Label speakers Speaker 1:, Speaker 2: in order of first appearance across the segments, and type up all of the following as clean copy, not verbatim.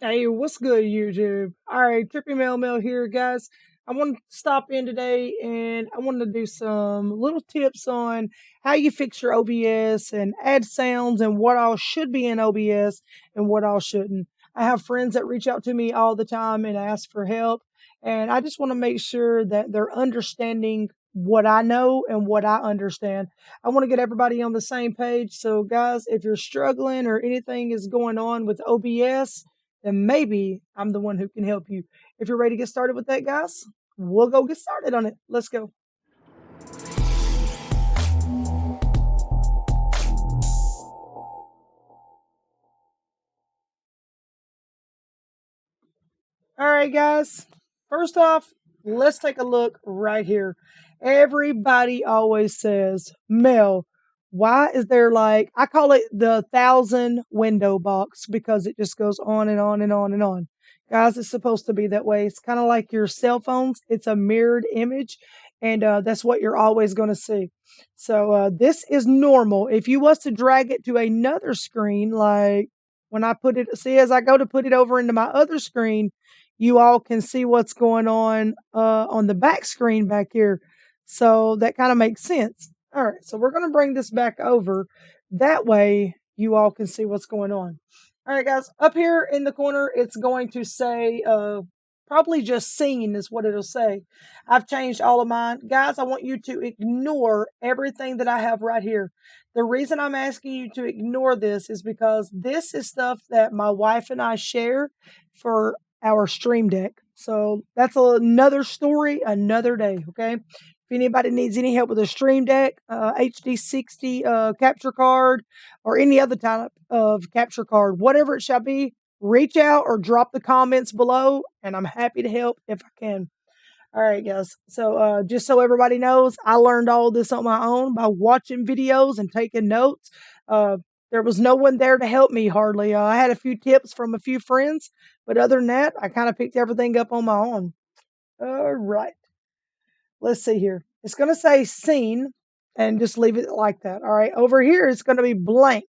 Speaker 1: Hey, what's good, YouTube? All right, Trippy Mail here, guys. I want to stop in today and I want to do some little tips on how you fix your OBS and add sounds and what all should be in OBS and what all shouldn't. I have friends that reach out to me all the time and ask for help, and I just want to make sure that they're understanding what I know and what I understand. I want to get everybody on the same page. So, guys, if you're struggling or anything is going on with OBS, then maybe I'm the one who can help you. If you're ready to get started with that, guys, we'll go get started on it. Let's go. All right, guys. First off, let's take a look right here. Everybody always says, Mel, why is there like, I call it the 1,000 window box because it just goes on and on and on and on. Guys, it's supposed to be that way. It's kind of like your cell phones, it's a mirrored image, and that's what you're always going to see. So, this is normal. If you was to drag it to another screen, like when I put it, see, as I go to put it over into my other screen, you all can see what's going on the back screen back here. So that kind of makes sense. All right, so we're going to bring this back over. That way you all can see what's going on. All right, guys, up here in the corner, it's going to say probably just scene is what it'll say. I've changed all of mine. Guys, I want you to ignore everything that I have right here. The reason I'm asking you to ignore this is because this is stuff that my wife and I share for our Stream Deck. So that's another story, another day. Okay. If anybody needs any help with a Stream Deck, HD60 capture card, or any other type of capture card, whatever it shall be, reach out or drop the comments below, and I'm happy to help if I can. All right, guys. So, just so everybody knows, I learned all this on my own by watching videos and taking notes. Uh, there was no one there to help me hardly. I had a few tips from a few friends, but other than that, I kind of picked everything up on my own. All right. Let's see here. It's going to say scene and just leave it like that. All right. Over here, it's going to be blank.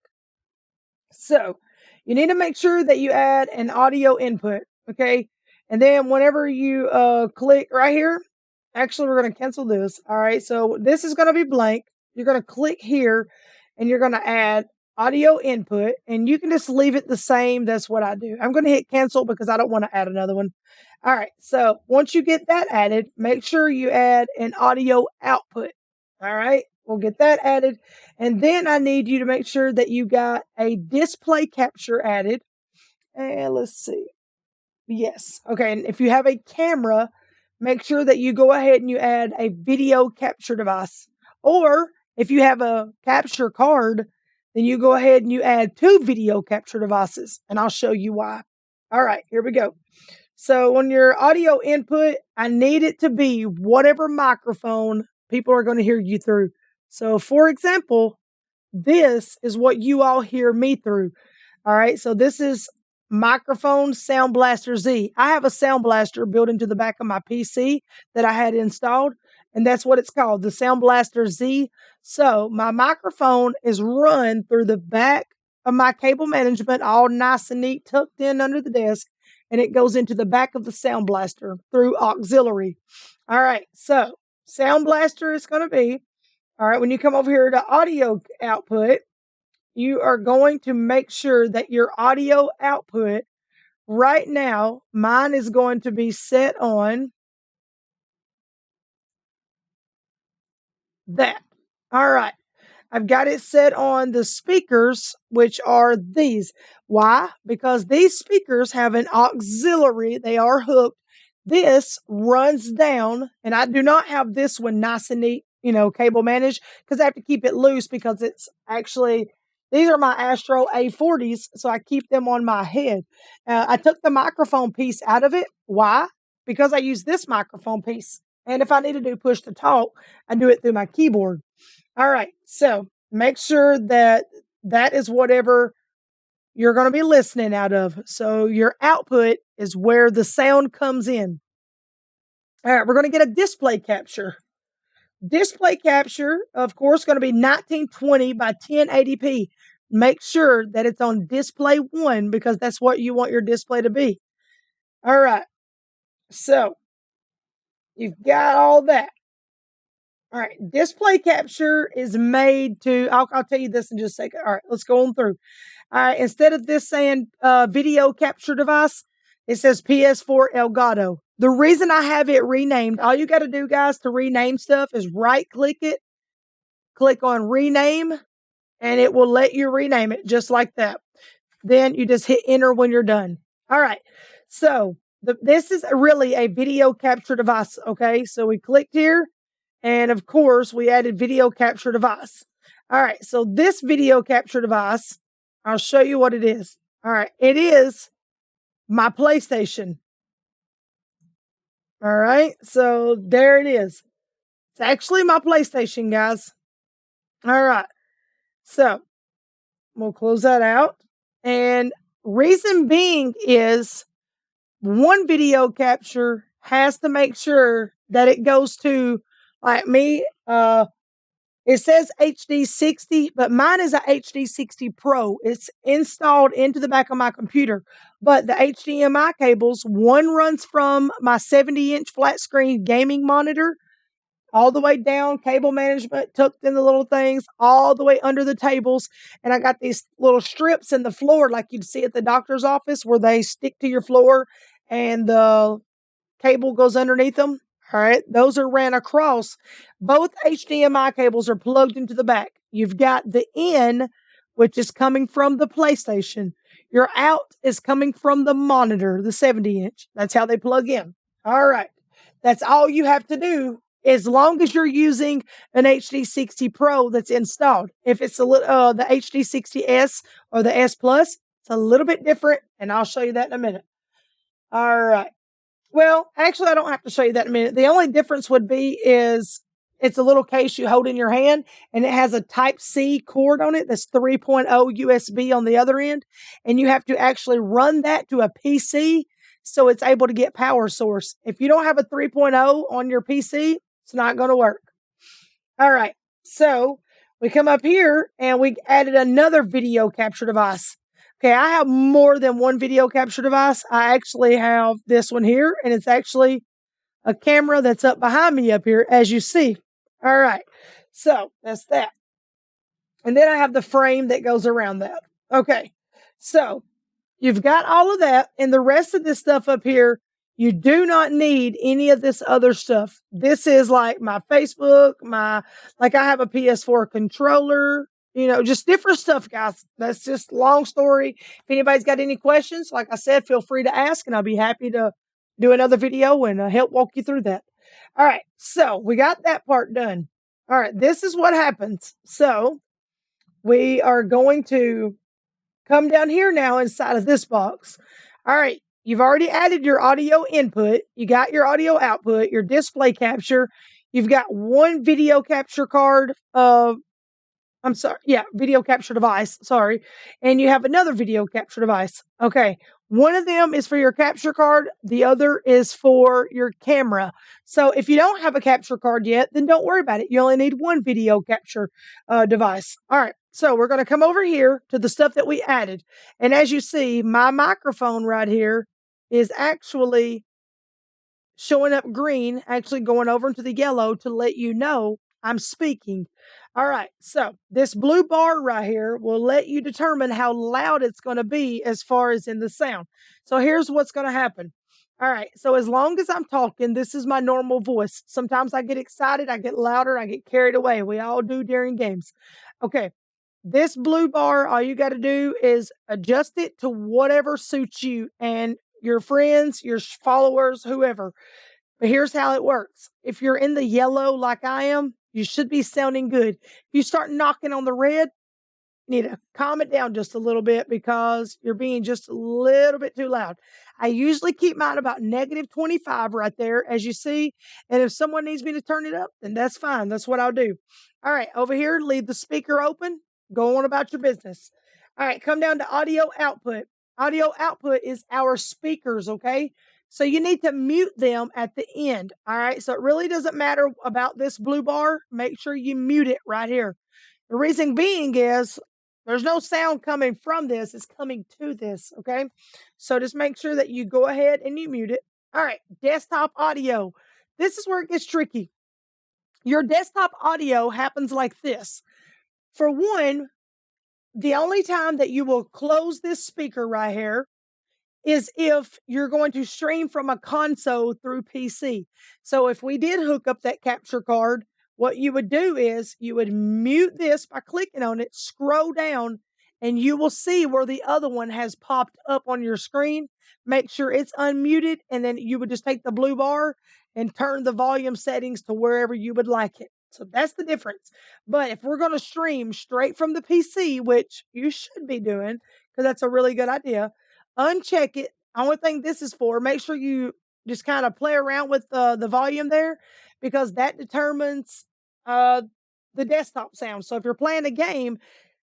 Speaker 1: So you need to make sure that you add an audio input. Okay. And then whenever you click right here, actually, we're going to cancel this. All right. So this is going to be blank. You're going to click here and you're going to add audio input, and you can just leave it the same. That's what I do. I'm going to hit cancel because I don't want to add another one. All right. So once you get that added, make sure you add an audio output. All right. We'll get that added. And then I need you to make sure that you got a display capture added. And let's see. Yes. Okay. And if you have a camera, make sure that you go ahead and you add a video capture device. Or if you have a capture card, then you go ahead and you add two video capture devices. And I'll show you why. All right, here we go. So on your audio input, I need it to be whatever microphone people are going to hear you through. So for example, this is what you all hear me through. All right, so this is microphone Sound Blaster Z. I have a Sound Blaster built into the back of my PC that I had installed, and that's what it's called, the Sound Blaster Z. So my microphone is run through the back of my cable management, all nice and neat, tucked in under the desk, and it goes into the back of the Sound Blaster through auxiliary. All right, so Sound Blaster is going to be, all right, when you come over here to audio output, you are going to make sure that your audio output right now, mine is going to be set on that. All right. I've got it set on the speakers, which are these. Why? Because these speakers have an auxiliary. They are hooked. This runs down, and I do not have this one nice and neat, cable managed, because I have to keep it loose because it's actually, these are my Astro A40s, so I keep them on my head. I took the microphone piece out of it. Why? Because I use this microphone piece. And if I need to do push to talk, I do it through my keyboard. All right. So make sure that that is whatever you're going to be listening out of. So your output is where the sound comes in. All right. We're going to get a display capture. Display capture, of course, going to be 1920 by 1080p. make sure that it's on display 1 because that's what you want your display to be. All right. So you've got all that. All right. Display capture is made to, I'll tell you this in just a second. All right. Let's go on through. All right. Instead of this saying video capture device, it says PS4 Elgato. The reason I have it renamed, all you got to do, guys, to rename stuff is right click it, click on rename, and it will let you rename it just like that. Then you just hit enter when you're done. All right. So this is really a video capture device. Okay. So we clicked here, and of course we added video capture device. All right. So this video capture device, I'll show you what it is. All right. It is my PlayStation. All right. So there it is. It's actually my PlayStation, guys. All right. So we'll close that out. And reason being is one video capture has to make sure that it goes to, like me, it says HD60, but mine is a HD60 Pro. It's installed into the back of my computer. But the HDMI cables, one runs from my 70-inch flat screen gaming monitor all the way down, cable management tucked in the little things, all the way under the tables. And I got these little strips in the floor like you'd see at the doctor's office where they stick to your floor and the cable goes underneath them. All right, those are ran across. Both HDMI cables are plugged into the back. You've got the in, which is coming from the PlayStation. Your out is coming from the monitor, the 70-inch. That's how they plug in. All right, that's all you have to do as long as you're using an HD60 Pro that's installed. If it's the HD60S or the S Plus, it's a little bit different, and I'll show you that in a minute. All right. Well, actually, I don't have to show you that in a minute. The only difference would be is it's a little case you hold in your hand, and it has a Type-C cord on it that's 3.0 USB on the other end, and you have to actually run that to a PC so it's able to get power source. If you don't have a 3.0 on your PC, it's not going to work. All right, so we come up here, and we added another video capture device. Okay, I have more than one video capture device. I actually have this one here, and it's actually a camera that's up behind me up here, as you see. All right, so that's that. And then I have the frame that goes around that. Okay, so you've got all of that, and the rest of this stuff up here, you do not need any of this other stuff. This is like my Facebook, like I have a PS4 controller, just different stuff, guys. That's just long story. If anybody's got any questions, like I said, feel free to ask, and I'll be happy to do another video and help walk you through that. All right, so we got that part done. All right, this is what happens. So we are going to come down here now inside of this box. All right, you've already added your audio input. You got your audio output, your display capture. You've got one video capture card video capture device, sorry. And you have another video capture device. Okay. One of them is for your capture card. The other is for your camera. So if you don't have a capture card yet, then don't worry about it. You only need one video capture device. All right. So we're going to come over here to the stuff that we added. And as you see, my microphone right here is actually showing up green, actually going over into the yellow to let you know I'm speaking. All right, so this blue bar right here will let you determine how loud it's going to be as far as in the sound. So here's what's going to happen. All right, so as long as I'm talking, this is my normal voice. Sometimes I get excited, I get louder, I get carried away. We all do during games. Okay, this blue bar, all you got to do is adjust it to whatever suits you and your friends, your followers, whoever. But here's how it works. If you're in the yellow like I am, you should be sounding good. If you start knocking on the red, you need to calm it down just a little bit because you're being just a little bit too loud. I usually keep mine about -25 right there, as you see. And if someone needs me to turn it up, then that's fine. That's what I'll do. All right, over here, leave the speaker open. Go on about your business. All right, come down to audio output. Audio output is our speakers, okay? So you need to mute them at the end. All right. So it really doesn't matter about this blue bar. Make sure you mute it right here. The reason being is There's no sound coming from this, it's coming to this, okay? So just make sure that you go ahead and you mute it. All right, desktop audio. This is where it gets tricky. Your desktop audio happens like this. For one, the only time that you will close this speaker right here is if you're going to stream from a console through PC. So if we did hook up that capture card, what you would do is you would mute this by clicking on it, scroll down, and you will see where the other one has popped up on your screen. Make sure it's unmuted, and then you would just take the blue bar and turn the volume settings to wherever you would like it. So that's the difference. But if we're going to stream straight from the PC, which you should be doing, because that's a really good idea, uncheck it. Only thing this is for, make sure you just kind of play around with the volume there, because that determines uh, the desktop sound. So if you're playing a game,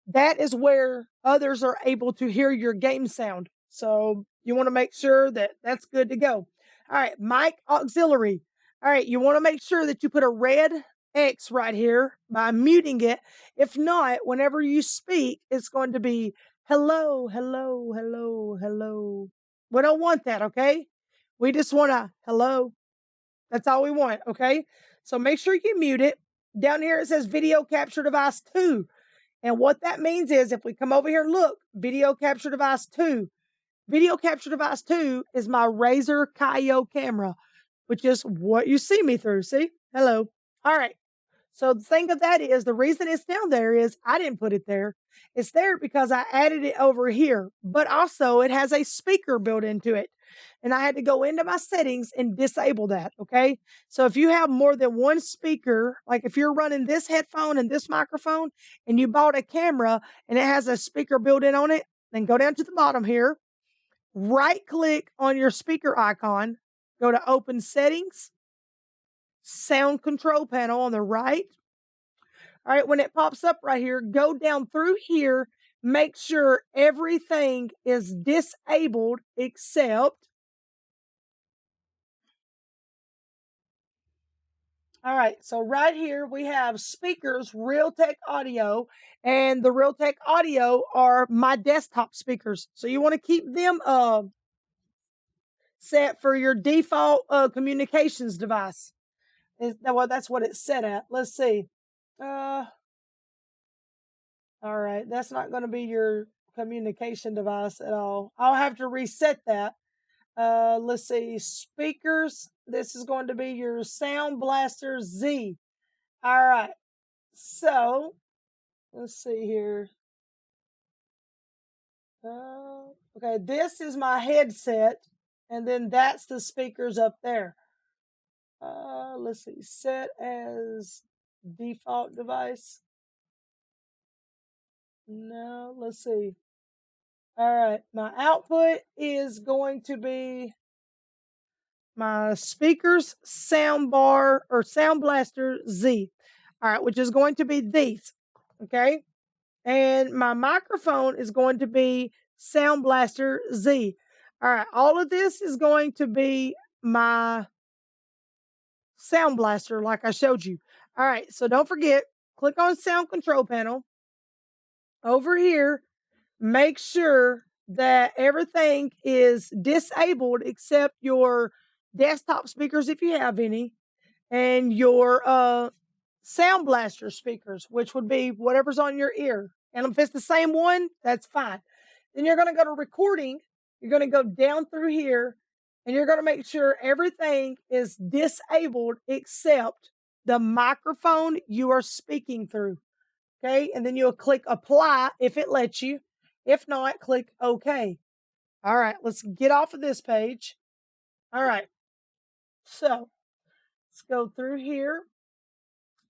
Speaker 1: that is where others are able to hear your game sound. So you want to make sure that that's good to go. All right, mic auxiliary. All right, you want to make sure that you put a red X right here by muting it. If not, whenever you speak, it's going to be hello, hello, hello, hello. We don't want that, okay? We just want a hello. That's all we want, okay? So make sure you mute it. Down here it says video capture device 2. And what that means is if we come over here and look, video capture device 2. Video capture device 2 is my Razer Kaio camera, which is what you see me through. See? Hello. All right. So the thing of that is the reason it's down there is I didn't put it there. It's there because I added it over here, but also it has a speaker built into it. And I had to go into my settings and disable that. Okay. So if you have more than one speaker, like if you're running this headphone and this microphone and you bought a camera and it has a speaker built in on it, then go down to the bottom here, right click on your speaker icon, go to open settings, sound control panel on the right. All right, when it pops up right here, go down through here, make sure everything is disabled except. All right, so right here we have speakers, Realtek Audio, and the Realtek Audio are my desktop speakers. So you want to keep them set for your default communications device. Well, that's what it's set at. Let's see. All right, that's not going to be your communication device at all. I'll have to reset that. Let's see, speakers. This is going to be your Sound Blaster Z. All right, so let's see here. Okay, this is my headset, and then that's the speakers up there. Let's see, set as default device. No, let's see. All right, my output is going to be my speakers sound bar or Sound Blaster Z. All right, which is going to be these. Okay. And my microphone is going to be Sound Blaster Z. All right, all of this is going to be my Sound Blaster, like I showed you. All right, so don't forget, click on Sound Control Panel. Over here, make sure that everything is disabled except your desktop speakers, if you have any, and your Sound Blaster speakers, which would be whatever's on your ear. And if it's the same one, that's fine. Then you're going to go to recording. You're going to go down through here and you're going to make sure everything is disabled except the microphone you are speaking through. Okay. And then you'll click apply if it lets you. If not, click OK. All right. Let's get off of this page. All right. So let's go through here.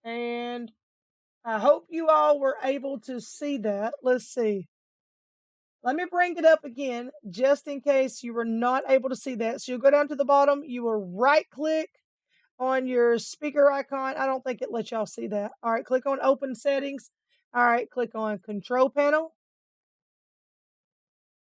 Speaker 1: And I hope you all were able to see that. Let's see. Let me bring it up again just in case you were not able to see that. So you'll go down to the bottom. You will right click on your speaker icon. I don't think it lets y'all see that. All right, click on open settings. All right, click on control panel.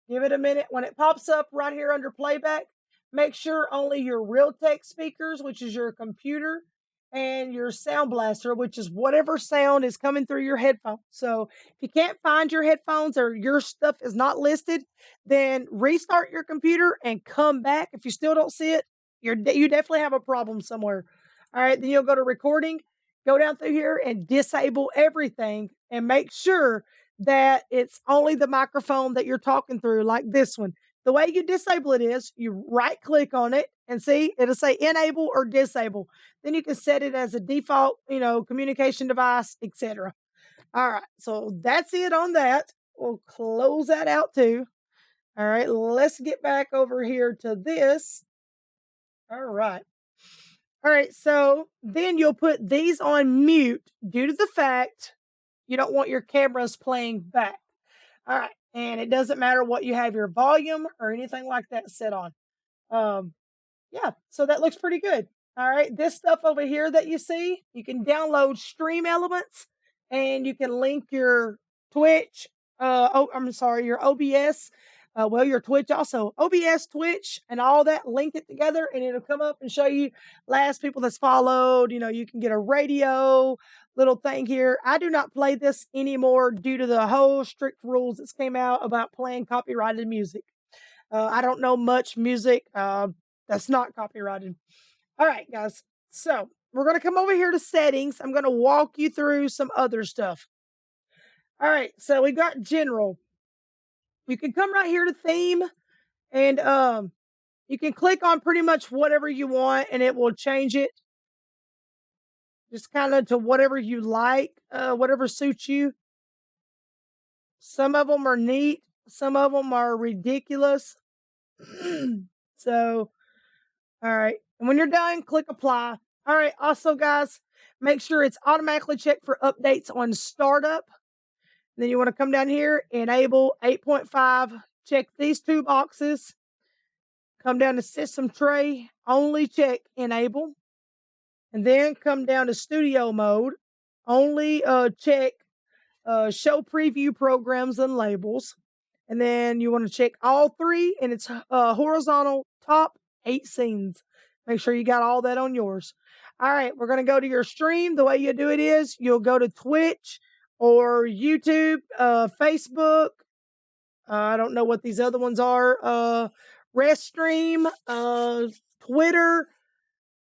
Speaker 1: Give it a minute. When it pops up right here under playback, make sure only your Realtek speakers, which is your computer, and your sound blaster, which is whatever sound is coming through your headphones. So if you can't find your headphones or your stuff is not listed, then restart your computer and come back. If you still don't see it, you definitely have a problem somewhere. All right, then you'll go to recording, go down through here and disable everything and make sure that it's only the microphone that you're talking through, like this one. The way you disable it is you right click on it and see it'll say enable or disable. Then you can set it as a default, communication device, etc. All right, so that's it on that. We'll close that out too. All right, let's get back over here to this. All right. All right, so then you'll put these on mute due to the fact you don't want your cameras playing back. All right, and it doesn't matter what you have your volume or anything like that set on. Yeah, so that looks pretty good. All right, this stuff over here that you see, you can download Stream Elements and you can link your Twitch, your OBS, your Twitch also, OBS, Twitch, and all that, link it together and it'll come up and show you last people that's followed. You can get a radio little thing here. I do not play this anymore due to the whole strict rules that came out about playing copyrighted music. I don't know much music that's not copyrighted. All right, guys. So we're going to come over here to settings. I'm going to walk you through some other stuff. All right, so we got general. You can come right here to theme and you can click on pretty much whatever you want and it will change it just kind of to whatever you like, whatever suits you. Some of them are neat, some of them are ridiculous. So, all right. And when you're done, click apply. All right. Also, guys, make sure it's automatically checked for updates on startup. And then you want to come down here, enable 8.5, check these two boxes. Come down to system tray, only check enable. And then come down to studio mode, only check show preview programs and labels. And then you want to check all three, and it's horizontal top 8 scenes. Make sure you got all that on yours. All right, we're going to go to your stream. The way you do it is you'll go to Twitch or YouTube, Facebook. I don't know what these other ones are. Restream, Twitter,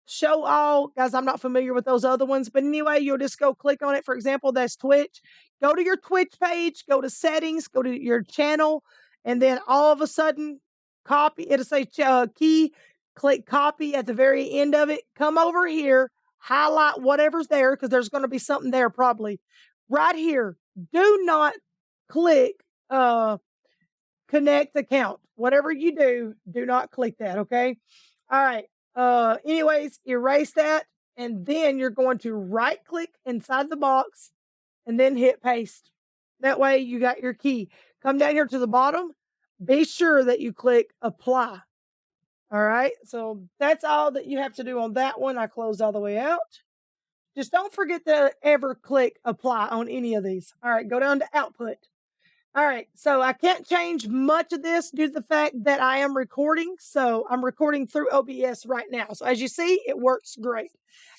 Speaker 1: Show All. Guys, I'm not familiar with those other ones. But anyway, you'll just go click on it. For example, that's Twitch. Go to your Twitch page, go to settings, go to your channel, and then all of a sudden, copy. It'll say key. Click copy at the very end of it. Come over here, highlight whatever's there because there's going to be something there probably. Right here, do not click connect account. Whatever you do, do not click that, okay? All right. Anyways, erase that, and then you're going to right click inside the box and then hit paste. That way you got your key. Come down here to the bottom. Be sure that you click apply. All right, so that's all that you have to do on that one. I closed all the way out. Just don't forget to ever click apply on any of these. All right, go down to output. All right, so I can't change much of this due to the fact that I am recording. So I'm recording through OBS right now. So as you see, it works great.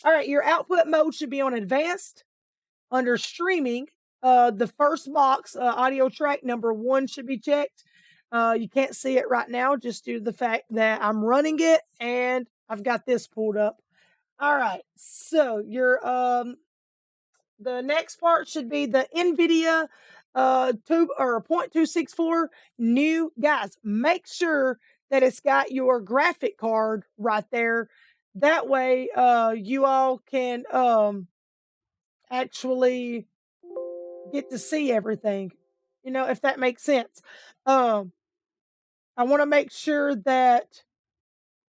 Speaker 1: All right, your output mode should be on advanced. Under streaming, the first box, audio track number 1 should be checked. You can't see it right now just due to the fact that I'm running it and I've got this pulled up. All right, so your the next part should be the NVIDIA 0.264 new. Guys, make sure that it's got your graphic card right there. That way you all can actually get to see everything, if that makes sense. I want to make sure that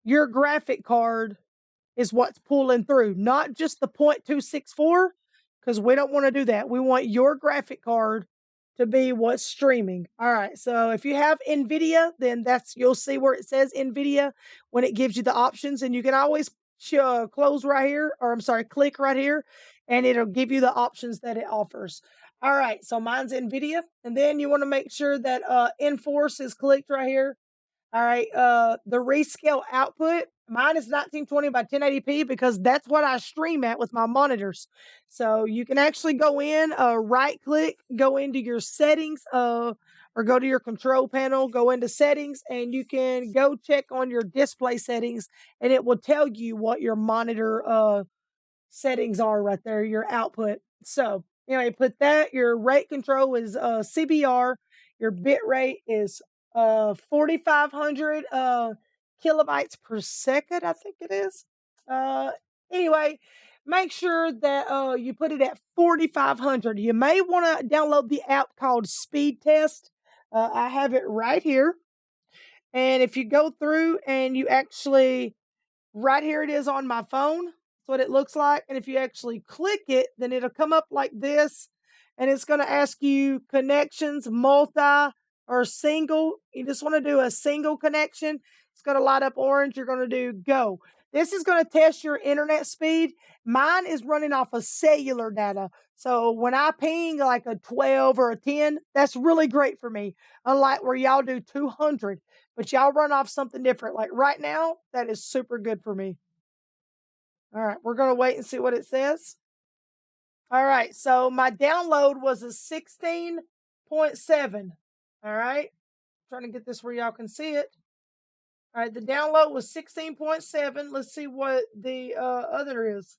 Speaker 1: your graphic card is what's pulling through, not just the 0.264, because we don't want to do that. We want your graphic card to be what's streaming. All right, so if you have NVIDIA, then you'll see where it says NVIDIA when it gives you the options, and you can always close right here, or I'm sorry, click right here, and it'll give you the options that it offers. All right, so mine's NVIDIA, and then you want to make sure that Enforce is clicked right here. All right. The rescale output, mine is 1920 by 1080p because that's what I stream at with my monitors. So you can actually go in, right click, go into your settings, or go to your control panel, go into settings, and you can go check on your display settings, and it will tell you what your monitor settings are right there, your output. So anyway, put that. Your rate control is CBR. Your bit rate is 4500 kilobytes per second, I think it is. Uh anyway, make sure that you put it at 4500. You may want to download the app called Speed Test. I have it right here. And if you go through and you actually right here it is on my phone. That's what it looks like. And if you actually click it, then it'll come up like this. And it's going to ask you connections, multi or single. You just want to do a single connection. It's going to light up orange. You're going to do go. This is going to test your internet speed. Mine is running off of cellular data. So when I ping like a 12 or a 10, that's really great for me. Unlike where y'all do 200, but y'all run off something different. Like right now, that is super good for me. All right, we're going to wait and see what it says. All right, so my download was a 16.7. All right, trying to get this where y'all can see it. All right, the download was 16.7. Let's see what the other is.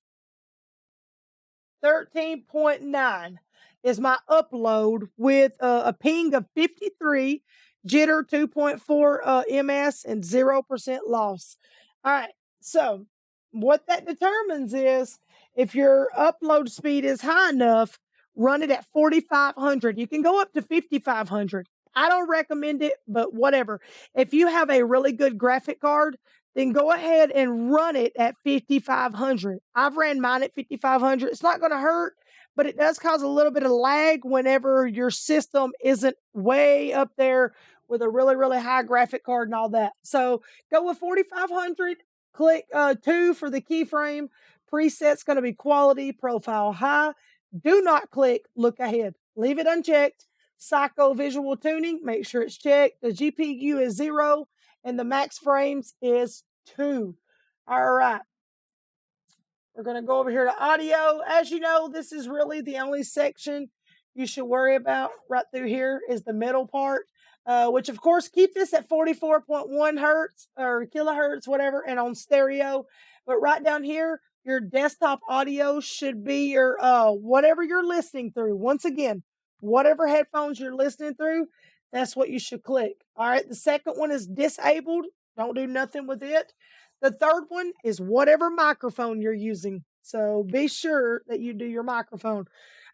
Speaker 1: 13.9 is my upload with a ping of 53, jitter 2.4 ms, and 0% loss. All right, so what that determines is if your upload speed is high enough, run it at 4500. You can go up to 5500. I don't recommend it, but whatever. If you have a really good graphic card, then go ahead and run it at 5500. I've ran mine at 5500. It's not going to hurt, but it does cause a little bit of lag whenever your system isn't way up there with a really, really high graphic card and all that. So go with 4500. Click 2 for the keyframe. Preset's going to be quality, profile high. Do not click look ahead. Leave it unchecked. Psycho visual tuning, make sure it's checked. The GPU is 0 and the max frames is 2. All right. We're going to go over here to audio. As you know, this is really the only section you should worry about right through here is the middle part, which of course keep this at 44.1 hertz or kilohertz, whatever, and on stereo. But right down here, your desktop audio should be your whatever you're listening through. Once again, whatever headphones you're listening through, that's what you should click. All right. The second one is disabled. Don't do nothing with it. The third one is whatever microphone you're using. So be sure that you do your microphone.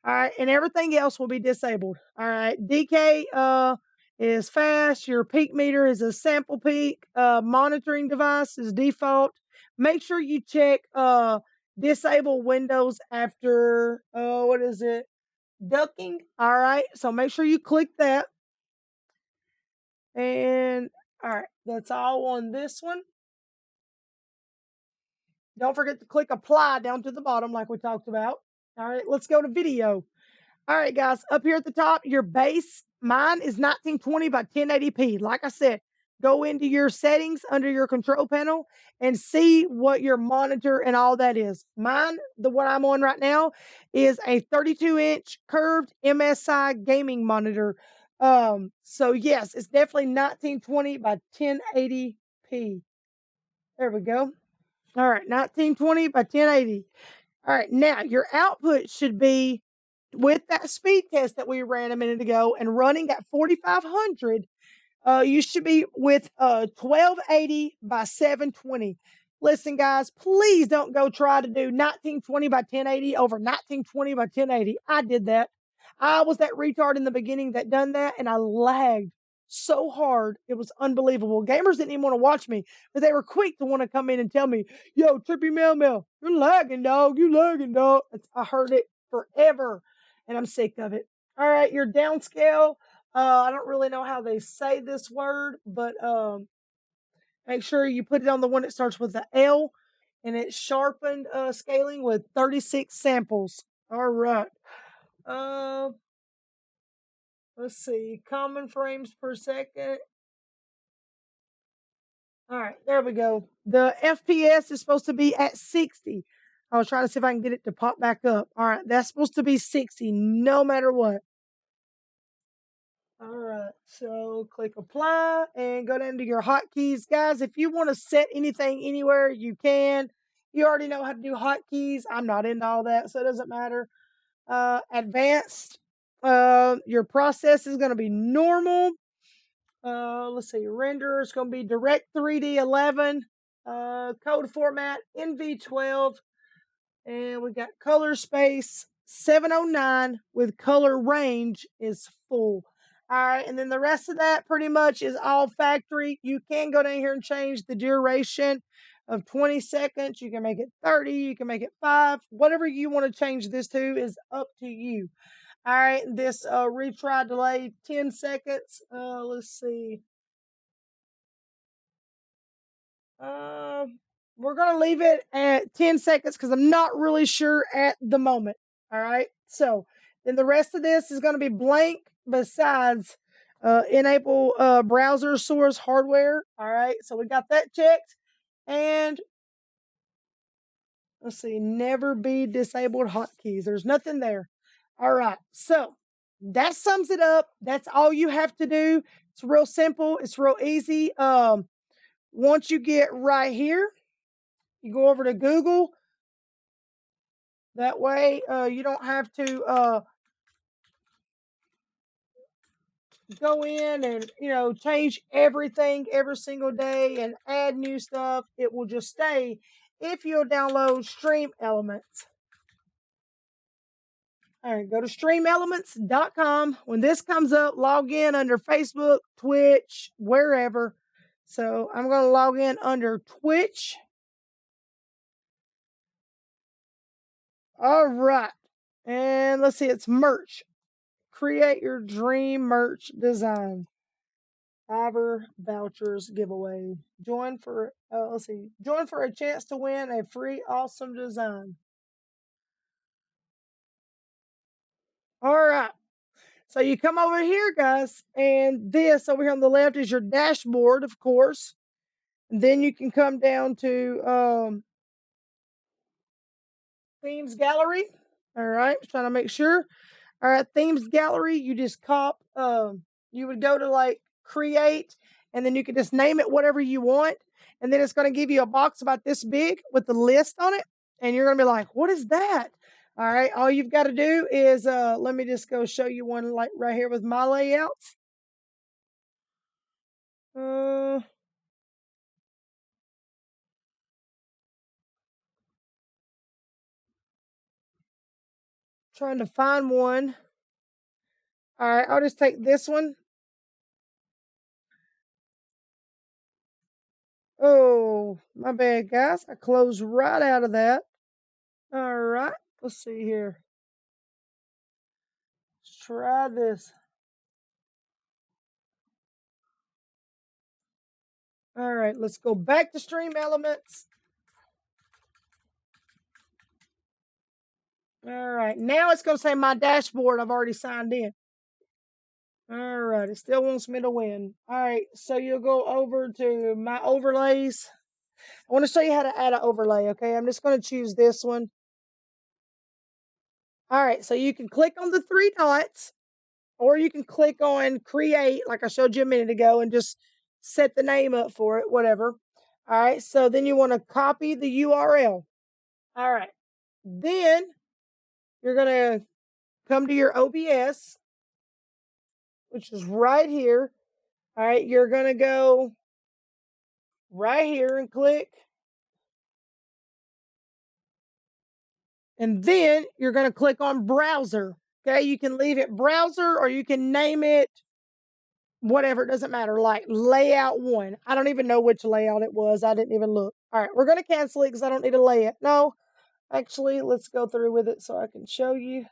Speaker 1: All right. And everything else will be disabled. All right. DK is fast. Your peak meter is a sample peak. Monitoring device is default. Make sure you check disable windows after what is it? Ducking. All right. So make sure you click that. And all right, that's all on this one. Don't forget to click apply down to the bottom like we talked about. All right, let's go to video. All right, guys, up here at the top, your base, mine is 1920 by 1080p. Like I said, go into your settings under your control panel and see what your monitor and all that is. Mine, the one I'm on right now, is a 32-inch curved MSI gaming monitor. So yes, it's definitely 1920 by 1080p. There we go. All right, 1920 by 1080. All right, now your output should be with that speed test that we ran a minute ago and running at 4500. You should be with 1280 by 720. Listen, guys, please don't go try to do 1920 by 1080 over 1920 by 1080. I did that. I was that retard in the beginning that done that, and I lagged so hard. It was unbelievable. Gamers didn't even want to watch me, but they were quick to want to come in and tell me, yo, Trippy Mel Mel, you're lagging, dog. You lagging, dog. I heard it forever, and I'm sick of it. All right, your downscale. I don't really know how they say this word, but make sure you put it on the one that starts with the L, and it's sharpened scaling with 36 samples. All right. Uh, let's see. Common frames per second. All right, there we go. The FPS is supposed to be at 60. I was trying to see if I can get it to pop back up. All right, that's supposed to be 60 no matter what. All right, so click apply and go down to your hotkeys. Guys, if you want to set anything anywhere, you can. You already know how to do hotkeys. I'm not into all that, so it doesn't matter. Advanced, your process is going to be normal. Let's see, render is going to be Direct 3D 11, code format NV12, and we got color space 709 with color range is full. All right, and then the rest of that pretty much is all factory. You can go down here and change the duration of 20 seconds. You can make it 30, you can make it 5. Whatever you want to change this to is up to you. All right, this retry delay 10 seconds. Let's see. We're going to leave it at 10 seconds because I'm not really sure at the moment. All right. So then the rest of this is going to be blank besides enable browser source hardware. All right. So we got that checked. And let's see, never be disabled hotkeys. There's nothing there. All right. So that sums it up. That's all you have to do. It's real simple. It's real easy. Once you get right here, you go over to Google. That way, you don't have to go in and change everything every single day and add new stuff. It will just stay if you'll download Stream Elements. All right, go to streamelements.com. When this comes up, log in under Facebook, Twitch, wherever. So I'm going to log in under Twitch. All right. And let's see, it's merch. Create your dream merch design. Fiverr vouchers giveaway. Join for Join for a chance to win a free awesome design. All right. So you come over here, guys, and this over here on the left is your dashboard, of course. And then you can come down to themes gallery. All right, trying to make sure. All right, themes gallery. You just you would go to like create, and then you can just name it whatever you want, and then it's going to give you a box about this big with the list on it, and you're going to be like, "What is that?" All right, all you've got to do is let me just go show you one like right here with my layouts. Trying to find one. All right, I'll just take this one. Oh, my bad, guys. I closed right out of that. All right, let's see here. Let's try this. All right, let's go back to Stream Elements. All right, now it's going to say my dashboard. I've already signed in. All right, it still wants me to win. All right, so you'll go over to my overlays. I want to show you how to add an overlay, okay? I'm just going to choose this one. All right, so you can click on the 3 dots, or you can click on create, like I showed you a minute ago, and just set the name up for it, whatever. All right, so then you want to copy the URL. All right, then you're going to come to your OBS, which is right here. All right, you're going to go right here and click. And then you're going to click on browser. Okay, you can leave it browser or you can name it whatever, it doesn't matter, like layout 1. I don't even know which layout it was. I didn't even look. All right, we're going to cancel it because I don't need to lay it. No, actually, let's go through with it so I can show you.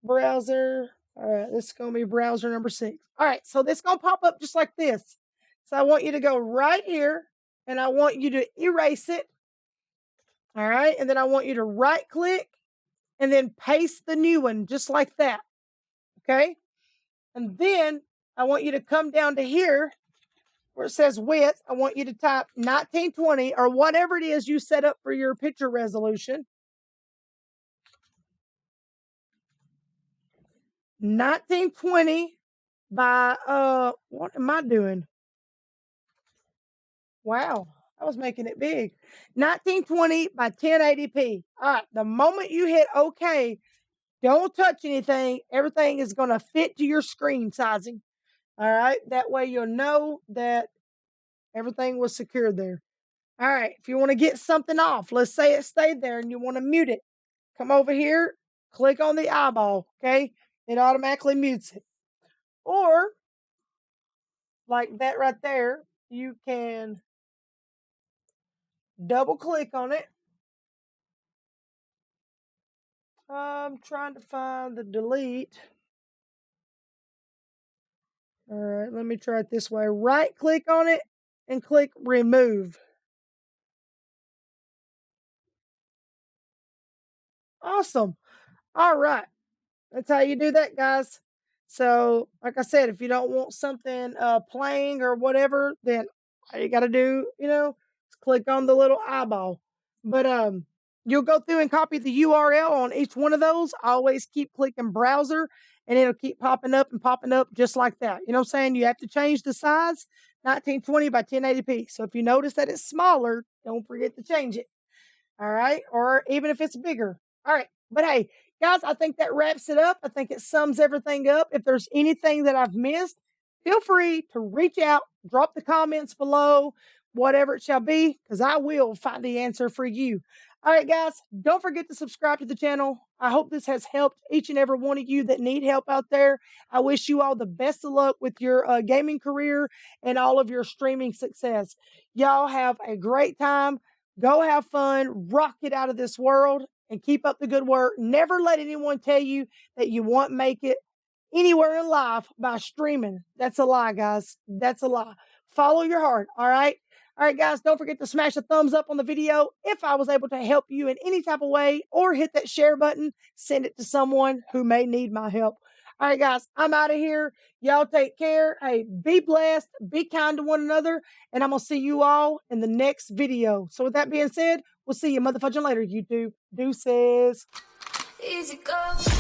Speaker 1: Browser. All right, this is going to be browser number 6. All right, so this is going to pop up just like this. So I want you to go right here and I want you to erase it. All right, and then I want you to right click and then paste the new one just like that. Okay, and then I want you to come down to here where it says width, I want you to type 1920 or whatever it is you set up for your picture resolution. 1920 by, what am I doing? Wow, I was making it big. 1920 by 1080p. All right, the moment you hit OK, don't touch anything. Everything is going to fit to your screen sizing. All right, that way you'll know that everything was secured there. All right, if you want to get something off, let's say it stayed there and you want to mute it, come over here, click on the eyeball, okay? It automatically mutes it. Or, like that right there, you can double click on it. I'm trying to find the delete. All right, let me try it this way. Right click on it and click remove. Awesome. All right. That's how you do that, guys. So, like I said, if you don't want something playing or whatever, then all you got to do, is click on the little eyeball. But you'll go through and copy the URL on each one of those. Always keep clicking browser, and it'll keep popping up and popping up just like that. You know what I'm saying? You have to change the size, 1920 by 1080p. So if you notice that it's smaller, don't forget to change it. All right, or even if it's bigger. All right, but hey, guys, I think that wraps it up. I think it sums everything up. If there's anything that I've missed, feel free to reach out, drop the comments below, whatever it shall be, because I will find the answer for you. All right, guys, don't forget to subscribe to the channel. I hope this has helped each and every one of you that need help out there. I wish you all the best of luck with your gaming career and all of your streaming success. Y'all have a great time. Go have fun, rock it out of this world, and keep up the good work. Never let anyone tell you that you won't make it anywhere in life by streaming. That's a lie, guys. That's a lie. Follow your heart, all right? All right, guys, don't forget to smash a thumbs up on the video if I was able to help you in any type of way, or hit that share button. Send it to someone who may need my help. All right, guys, I'm out of here. Y'all take care. Hey, be blessed. Be kind to one another. And I'm going to see you all in the next video. So with that being said, we'll see you motherfucking later, YouTube. Deuces.
Speaker 2: Easy go.